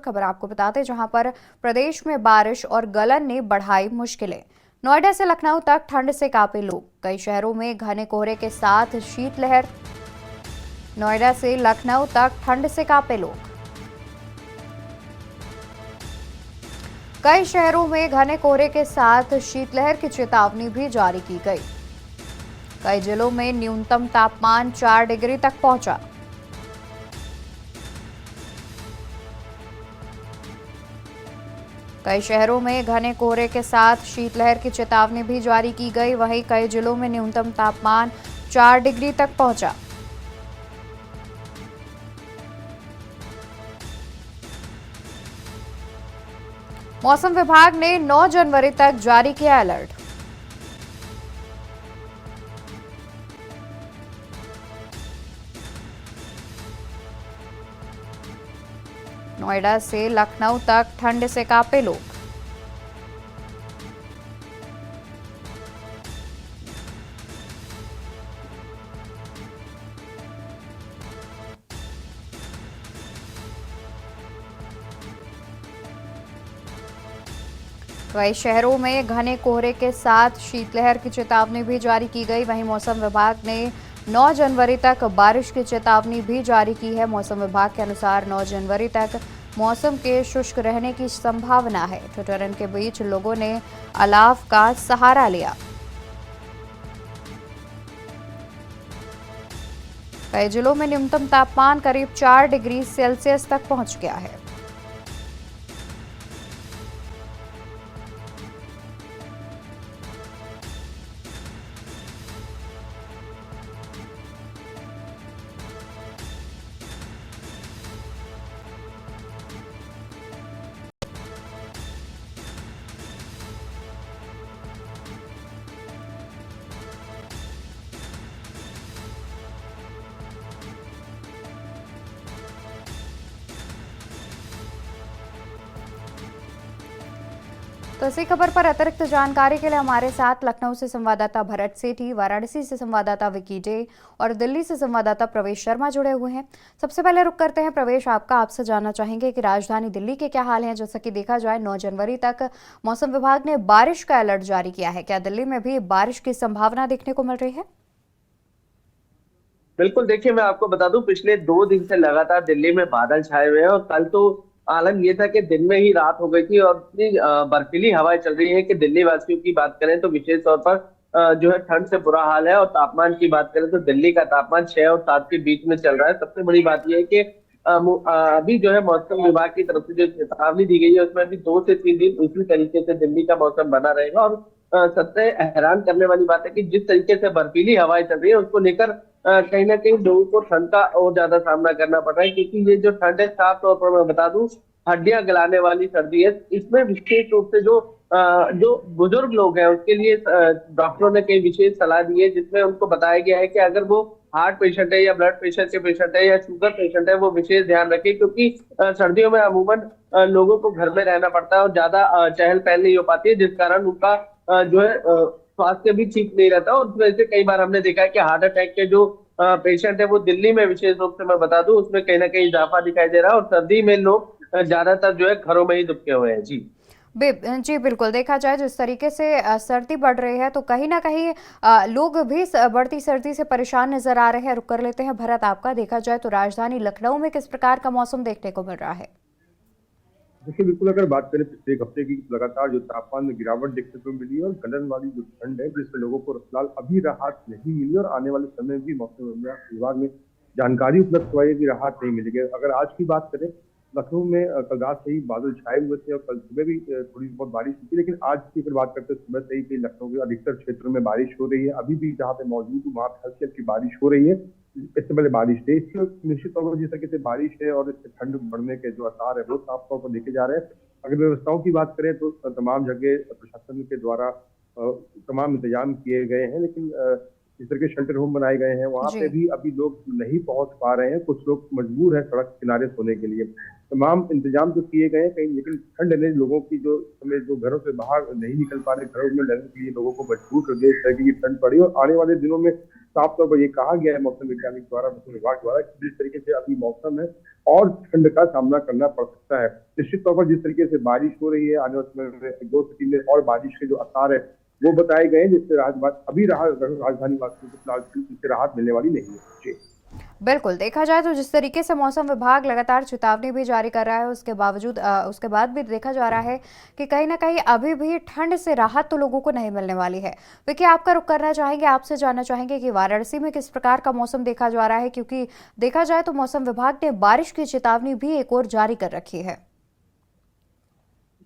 खबर आपको बताते जहां पर प्रदेश में बारिश और गलन ने बढ़ाई मुश्किलें। नोएडा से लखनऊ तक ठंड से कांपे लोग। कई शहरों में घने कोहरे के साथ शीतलहर। नोएडा से लखनऊ तक ठंड से कांपे लोग। कई शहरों में घने कोहरे के साथ शीतलहर की चेतावनी भी जारी की गई। कई जिलों में न्यूनतम तापमान 4 डिग्री तक पहुंचा। कई शहरों में घने कोहरे के साथ शीतलहर की चेतावनी भी जारी की गई। वहीं कई जिलों में न्यूनतम तापमान 4 डिग्री तक पहुंचा। मौसम विभाग ने 9 जनवरी तक जारी किया अलर्ट। नोएडा से लखनऊ तक ठंड से कांपे लोग। कई शहरों में घने कोहरे के साथ शीतलहर की चेतावनी भी जारी की गई। वहीं मौसम विभाग ने 9 जनवरी तक बारिश की चेतावनी भी जारी की है। मौसम विभाग के अनुसार 9 जनवरी तक मौसम के शुष्क रहने की संभावना है। ठिठुरन के बीच लोगों ने अलाव का सहारा लिया। कई जिलों में न्यूनतम तापमान करीब 4 डिग्री सेल्सियस तक पहुंच गया है। तो इसी खबर पर अतिरिक्त जानकारी के लिए हमारे साथ लखनऊ से संवाददाता भरत सेठी, वाराणसी से संवाददाता विकी डे और दिल्ली से संवाददाता प्रवेश शर्मा जुड़े हुए हैं। सबसे पहले रुक करते हैं प्रवेश, आपसे जानना चाहेंगे कि राजधानी दिल्ली के क्या हाल हैं। जैसा कि देखा जाए 9 जनवरी तक मौसम विभाग ने बारिश का अलर्ट जारी किया है। क्या दिल्ली में भी बारिश की संभावना देखने को मिल रही है? बिल्कुल, देखिए मैं आपको बता दूं, पिछले 2 दिन से लगातार दिल्ली में बादल छाए हुए हैं और कल तो आलम ये था कि दिन में ही रात हो गई थी और इतनी बर्फीली हवाएं चल रही है कि दिल्ली वासियों की बात करें तो विशेष तौर पर जो है ठंड से बुरा हाल है। और तापमान की बात करें तो दिल्ली का तापमान 6 और 7 के बीच में चल रहा है। सबसे बड़ी बात यह है कि अभी जो है मौसम विभाग की तरफ से जो चेतावनी दी गई है उसमें अभी 2 से 3 दिन इसी तरीके से दिल्ली का मौसम बना रहेगा। और सबसे हैरान करने वाली बात है कि जिस तरीके से बर्फीली हवाएं चल रही है उसको लेकर कहीं ना कहीं लोगों को ठंड का और ज्यादा सामना करना पड़ रहा है, क्योंकि ये जो ठंड है साफ तौर पर मैं बता दूं हड्डियां गलाने वाली सर्दी है। इसमें विशेष रूप से जो बुजुर्ग लोग हैं उसके लिए डॉक्टरों ने कई विशेष सलाह दी है, जिसमें उनको बताया गया है कि अगर वो हार्ट पेशेंट है या ब्लड प्रेशर के पेशेंट है या शुगर पेशेंट है वो विशेष ध्यान रखे, क्योंकि सर्दियों में अमूमन लोगों को घर में रहना पड़ता है और ज्यादा चहल पहल नहीं हो पाती है, जिस कारण उनका जो है स्वास्थ्य भी ठीक नहीं रहता। और उस वजह से कई बार हमने देखा है कि हार्ट अटैक के जो पेशेंट है वो दिल्ली में विशेष रूप से मैं बता दूं उसमें कहीं ना कहीं इजाफा दिखाई दे रहा है और सर्दी में लोग ज्यादातर जो है घरों में ही दुबके हुए हैं। जी जी बिल्कुल, देखा जाए जिस तरीके से सर्दी बढ़ रही है तो कहीं ना कहीं लोग भी बढ़ती सर्दी से परेशान नजर आ रहे हैं। रुक कर लेते हैं भरत आपका। देखा जाए तो राजधानी लखनऊ में किस प्रकार का मौसम देखने को मिल रहा है? देखिए बिल्कुल, अगर बात करें पिछले एक हफ्ते की लगातार जो तापमान में गिरावट देखने को मिली है और गलन वाली जो ठंड है जिससे लोगों को फिलहाल अभी राहत नहीं मिली और आने वाले समय भी मौसम विभाग में जानकारी उपलब्ध हुई है कि राहत नहीं मिलेगी। अगर आज की बात करें, लखनऊ में कल रात से ही बादल छाए हुए थे और कल सुबह भी थोड़ी बहुत बारिश हुई थी, लेकिन आज की अगर बात करते हैं सुबह से ही कई लखनऊ के अधिकतर क्षेत्रों में बारिश हो रही है। अभी भी जहाँ पे मौजूद हूँ वहाँ पे हल्की हल्की बारिश हो रही है। इससे पहले बारिश थी, इससे निश्चित तौर पर जिस तरीके से बारिश है और इससे ठंड बढ़ने के जो आसार है वो साफ तौर पर देखे जा रहे हैं। अगर व्यवस्थाओं की बात करें तो तमाम जगह प्रशासन के द्वारा तमाम इंतजाम किए गए हैं, लेकिन जिस तरह के शेल्टर होम बनाए गए हैं वहाँ पे भी अभी लोग नहीं पहुंच पा रहे हैं। कुछ लोग मजबूर हैं सड़क किनारे सोने के लिए। तमाम इंतजाम तो किए गए हैं कहीं, लेकिन ठंड ने लोगों की जो घरों से बाहर नहीं निकल पा रहे, घरों में रहने के लिए लोगों को मजबूर कर दिया। इस तरह की ठंड पड़ी और आने वाले दिनों में साफ तौर पर ये कहा गया है मौसम वैज्ञानिक द्वारा, मौसम विभाग द्वारा, कि जिस तरीके से अभी मौसम है और ठंड का सामना करना पड़ सकता है। निश्चित तौर पर जिस तरीके से बारिश हो रही है, आने वाले समय में 2 से 3 दिन और बारिश के जो आसार है वो बताए गए हैं, जिससे राजधानी वासियों को फिलहाल इससे राहत मिलने वाली नहीं है। जी। बिल्कुल, देखा जाए तो जिस तरीके से मौसम विभाग लगातार चेतावनी भी जारी कर रहा है, उसके बाद भी देखा जा रहा है कि कहीं ना कहीं अभी भी ठंड से राहत तो लोगों को नहीं मिलने वाली है। विकी, आपका रुख करना चाहेंगे, आपसे जानना चाहेंगे कि वाराणसी में किस प्रकार का मौसम देखा जा रहा है, क्योंकि देखा जाए तो मौसम विभाग ने बारिश की चेतावनी भी एक और जारी कर रखी है।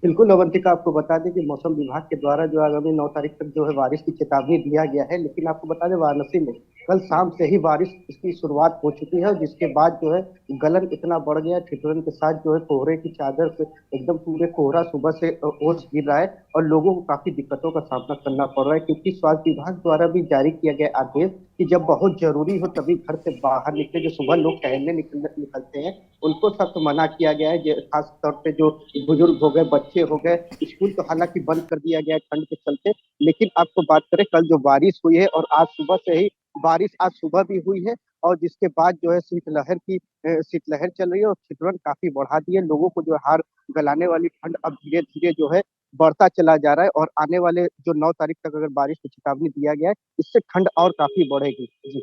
बिल्कुल अवंतिका, आपको बता दें कि मौसम विभाग के द्वारा जो आगामी 9 तारीख तक जो है बारिश की चेतावनी दिया गया है, लेकिन आपको बता दें वाराणसी में कल शाम से ही बारिश की शुरुआत हो चुकी है, जिसके बाद जो है गलन इतना बढ़ गया, ठिठुरन के साथ जो है कोहरे की चादर से एकदम पूरे कोहरा सुबह से ओस गिर रहा है और लोगों को काफी दिक्कतों का सामना करना पड़ रहा है, क्योंकि स्वास्थ्य विभाग द्वारा भी जारी किया गया आदेश कि जब बहुत जरूरी हो तभी घर से बाहर निकले। जो सुबह लोग टहलने निकलते हैं उनको सख्त मना किया गया है, खास तौर पे जो बुजुर्ग हो गए, बच्चे हो गए। स्कूल तो हालांकि बंद कर दिया गया है ठंड के चलते, लेकिन आपको बात करें कल जो बारिश हुई है और आज सुबह से ही बारिश आज सुबह भी हुई है, और जिसके बाद जो है शीतलहर चल रही है और ठिठुरन काफी बढ़ा दी है। लोगों को जो हार गलाने वाली ठंड अब धीरे धीरे जो है बढ़ता चला जा रहा है, और आने वाले जो 9 तारीख तक अगर बारिश की चेतावनी दिया गया है, इससे ठंड और काफी बढ़ेगी। जी।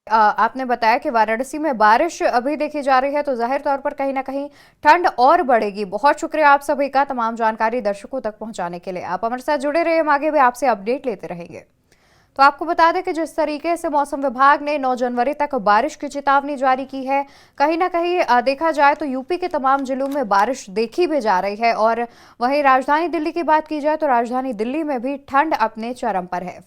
आपने बताया कि वाराणसी में बारिश अभी देखी जा रही है, तो जाहिर तौर पर कहीं ना कहीं ठंड और बढ़ेगी। बहुत शुक्रिया आप सभी का तमाम जानकारी दर्शकों तक पहुंचाने के लिए। आप हमारे साथ जुड़े रहिए, हम आगे भी आपसे अपडेट लेते रहेंगे। तो आपको बता दें कि जिस तरीके से मौसम विभाग ने 9 जनवरी तक बारिश की चेतावनी जारी की है, कहीं ना कहीं देखा जाए तो यूपी के तमाम जिलों में बारिश देखी भी जा रही है, और वहीं राजधानी दिल्ली की बात की जाए तो राजधानी दिल्ली में भी ठंड अपने चरम पर है।